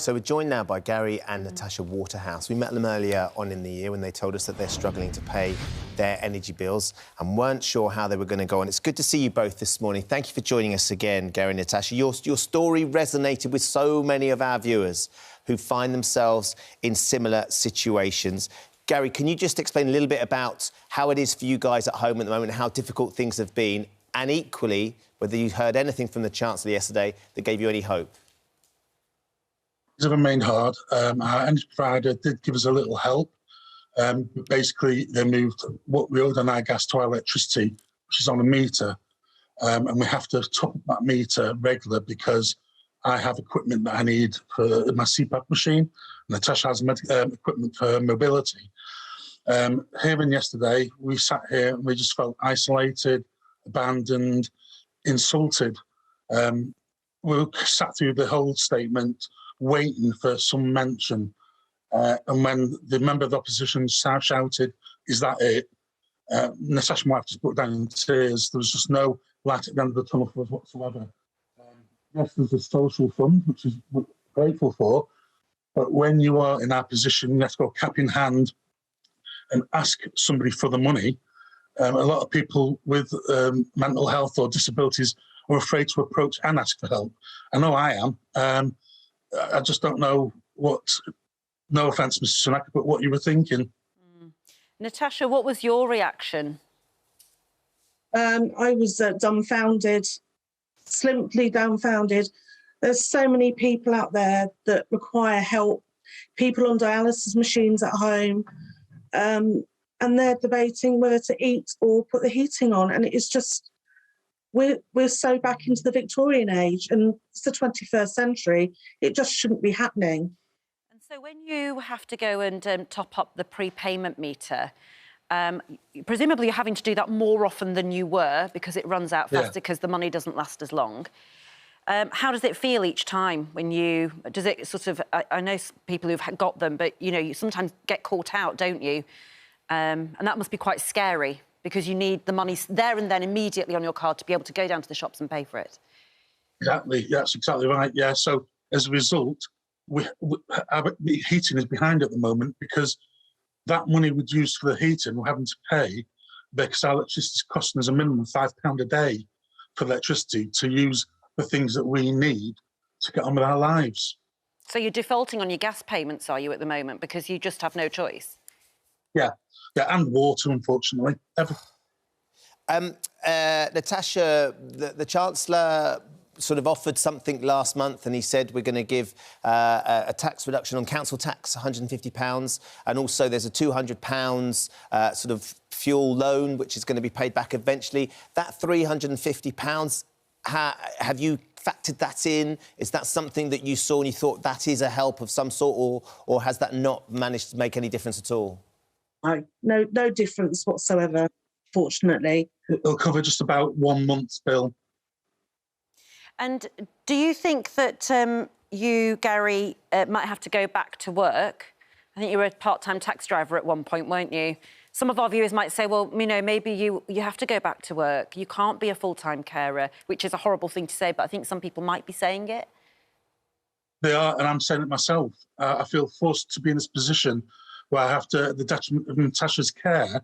So we're joined now by Gary and Natasha Waterhouse. We met them earlier on in the year when they told us that they're struggling to pay their energy bills and weren't sure how they were going to go on. It's good to see you both this morning. Thank you for joining us again, Gary and Natasha. Your story resonated with so many of our viewers who find themselves in similar situations. Gary, can you just explain a little bit about how it is for you guys at home at the moment, how difficult things have been, and equally, whether you heard anything from the Chancellor yesterday that gave you any hope? It remained hard. Our energy provider did give us a little help. But basically, they moved what we owed on our gas to our electricity, which is on a meter. And we have to top up that meter regular because I have equipment that I need for my CPAP machine. Natasha has equipment for mobility. Here and yesterday, we sat here and we just felt isolated, abandoned, insulted. We sat through the whole statement waiting for some mention. And when the member of the opposition shouted, "Is that it?" Natasha might have just broke down in tears. There was just no light at the end of the tunnel for us whatsoever. Yes, there's a social fund, which is grateful for, but when you are in our position, you have to go cap in hand and ask somebody for the money. A lot of people with mental health or disabilities are afraid to approach and ask for help. I know I am. I just don't know what, no offence, Mr. Sunak, but what you were thinking. Natasha, what was your reaction? I was dumbfounded, simply dumbfounded. There's so many people out there that require help, people on dialysis machines at home, and they're debating whether to eat or put the heating on. And it's just, we're so back into the Victorian age and it's the 21st century. It just shouldn't be happening. And so when you have to go and top up the prepayment meter, presumably you're having to do that more often than you were because it runs out faster because the money doesn't last as long. How does it feel each time when you... Does it sort of... I know people who've got them, but, you know, you sometimes get caught out, don't you? And that must be quite scary because you need the money there and then immediately on your card to be able to go down to the shops and pay for it. Exactly, that's exactly right, yeah. So, as a result, our heating is behind at the moment because that money we'd use for the heating we're having to pay because our electricity is costing us a minimum of £5 a day for electricity to use the things that we need to get on with our lives. So you're defaulting on your gas payments, are you, at the moment, because you just have no choice? Yeah, and water, unfortunately. Natasha, the Chancellor sort of offered something last month and he said we're going to give a tax reduction on council tax, £150, and also there's a £200 sort of fuel loan which is going to be paid back eventually. That £350, have you factored that in? Is that something that you saw and you thought that is a help of some sort, or has that not managed to make any difference at all? No difference whatsoever, fortunately. It'll cover just about 1 month's bill. And do you think that you, Gary, might have to go back to work? I think you were a part-time taxi driver at one point, weren't you? Some of our viewers might say, well, you know, maybe you have to go back to work. You can't be a full-time carer, which is a horrible thing to say, but I think some people might be saying it. They are, and I'm saying it myself. I feel forced to be in this position where I have to, at the detriment of Natasha's care,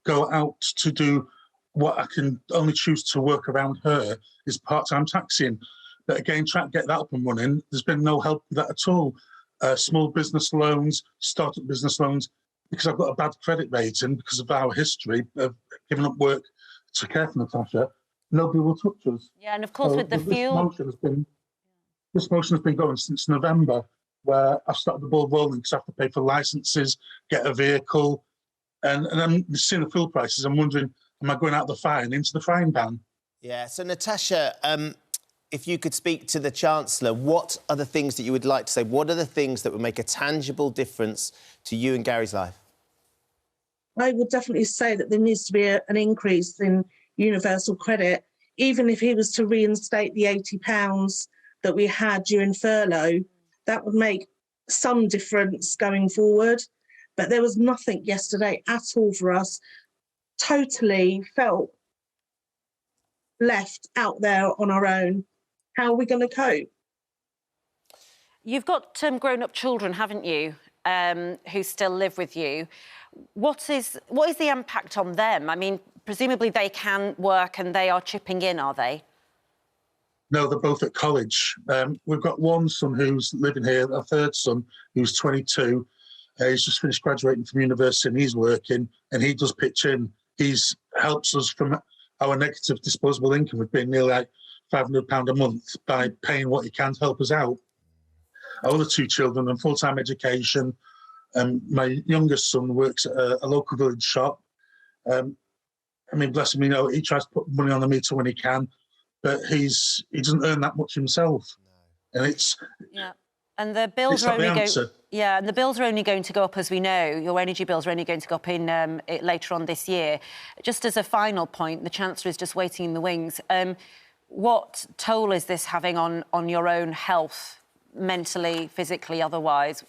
go out to do what I can only choose to work around her is part-time taxiing. But again, trying to get that up and running, there's been no help with that at all. Small business loans, start-up business loans, because I've got a bad credit rating because of our history of giving up work to care for Natasha, nobody will touch us. Yeah, and of course with the fuel... This motion has been going since November, where I've started the ball rolling because I have to pay for licences, get a vehicle, and I'm seeing the fuel prices. I'm wondering, am I going out of the fire and into the frying pan? Yeah, so Natasha, if you could speak to the Chancellor, what are the things that you would like to say? What are the things that would make a tangible difference to you and Gary's life? I would definitely say that there needs to be an increase in universal credit, even if he was to reinstate the £80 that we had during furlough. That would make some difference going forward. But there was nothing yesterday at all for us. Totally felt left out there on our own. How are we going to cope? You've got grown-up children, haven't you, who still live with you. What is the impact on them? I mean, presumably they can work and they are chipping in, are they? No, they're both at college. We've got one son who's living here, a third son who's 22. He's just finished graduating from university and he's working, and he does pitch in. He helps us from our negative disposable income of being nearly like £500 a month by paying what he can to help us out. Our other two children are in full-time education. My youngest son works at a local village shop. I mean, bless him, he tries to put money on the meter when he can, but he doesn't earn that much himself. No. And it's... Yeah. And the bills are and the bills are only going to go up, as we know. Your energy bills are only going to go up in later on this year. Just as a final point, the Chancellor is just waiting in the wings. What toll is this having on your own health, mentally, physically, otherwise?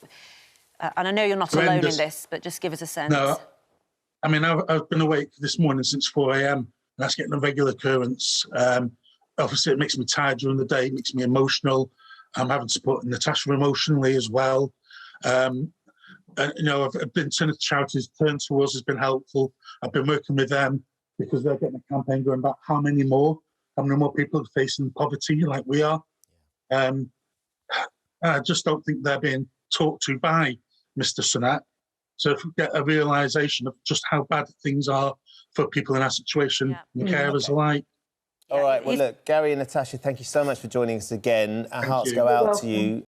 And I know you're not alone in this, but just give us a sense. No, I mean, I've been awake this morning since 4 a.m. and that's getting a regular occurrence. Obviously, it makes me tired during the day, it makes me emotional. I'm having to support Natasha emotionally as well. And, I've been turning to charities, Turn to Us has been helpful. I've been working with them because they're getting a campaign going back. How many more people are facing poverty like we are? I just don't think they're being talked to by Mr. Sunak. So if we get a realisation of just how bad things are for people in our situation, and carers alike. All right, well, look, Gary and Natasha, thank you so much for joining us again. Our hearts go out to you.